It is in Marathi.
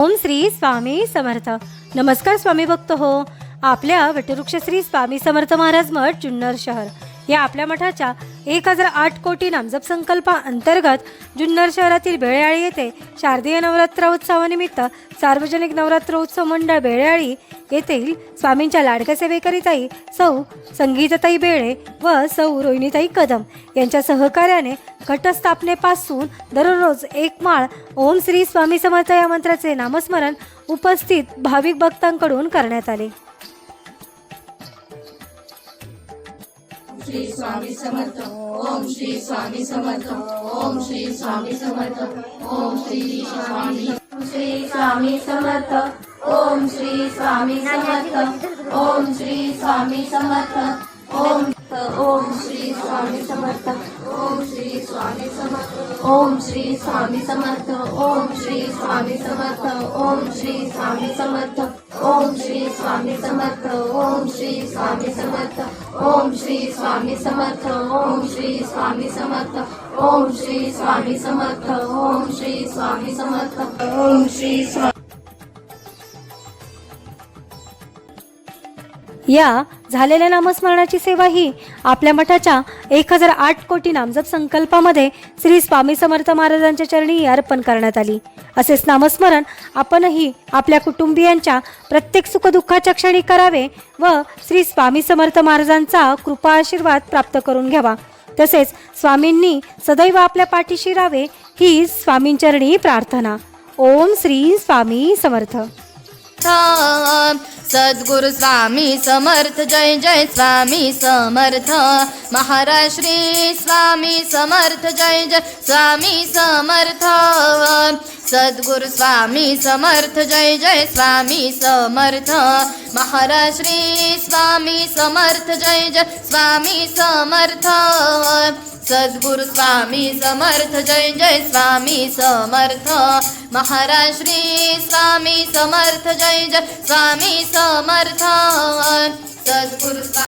ओम श्री स्वामी समर्थ. नमस्कार स्वामी भक्त हो. आपल्या वटवृक्ष श्री स्वामी समर्थ महाराज मठ जुन्नर शहर या आपल्या मठाच्या 1008 कोटी नामजप संकल्पा अंतर्गत जुन्नर शहरातील बेळेआळी येथे शारदीय नवरात्र उत्सवानिमित्त सार्वजनिक नवरात्र उत्सव मंडळ बेळेआळी येथील स्वामींच्या लाडक्या सेवेकरीताई सौ संगीताताई बेळे व सौ रोहिणीताई कदम यांच्या सहकार्याने घटस्थापनेपासून दररोज एक माळ ओम श्री स्वामी समर्थ या मंत्राचे नामस्मरण उपस्थित भाविक भक्तांकडून करण्यात आले. श्री स्वामी समर्थ. ओम श्री स्वामी समर्थ. ओम श्री स्वामी समर्थ. ओम श्री स्वामी समर्थ. ओम श्री स्वामी समर्थ. ओम श्री स्वामी समर्थ. ओम श्री स्वामी समर्थ. ओम श्री स्वामी समर्थ. ओम श्री स्वामी समर्थ. ओम श्री स्वामी समर्थ. ओम श्री स्वामी समर्थ. ओम श्री स्वामी समर्थ. ओम श्री स्वामी समर्थ. ओम श्री स्वामी समर्थ. ओम श्री स्वामी समर्थ. ओम श्री स्वामी समर्थ. ओम श्री स्वामी समर्थ. ओम श्री स्वामी. या झालेल्या नामस्मरणाची सेवा ही आपल्या मठाच्या 1008 कोटी नामजप संकल्पामध्ये श्री स्वामी समर्थ महाराजांच्या चरणी अर्पण करण्यात आली. असेच नामस्मरण आपणही आपल्या कुटुंबियांच्या प्रत्येक सुखदुःखाच्या क्षणी करावे व श्री स्वामी समर्थ महाराजांचा कृपा आशीर्वाद प्राप्त करून घ्यावा. तसेच स्वामींनी सदैव आपल्या पाठीशी राहावे ही स्वामींचरणी प्रार्थना. ओम श्री स्वामी समर्थ. सद्गुरु स्वामी समर्थ. जय जय स्वामी समर्थ. महाराज श्री स्वामी समर्थ. जय जय स्वामी समर्थ. सद्गुरु स्वामी समर्थ. जय जय स्वामी समर्थ. महाराज श्री स्वामी समर्थ. जय जय स्वामी समर्थ. सद्गुरु स्वामी समर्थ. जय जय स्वामी समर्थ. महाराज श्री स्वामी समर्थ. जय जय स्वामी समर्थ. सद्गुरु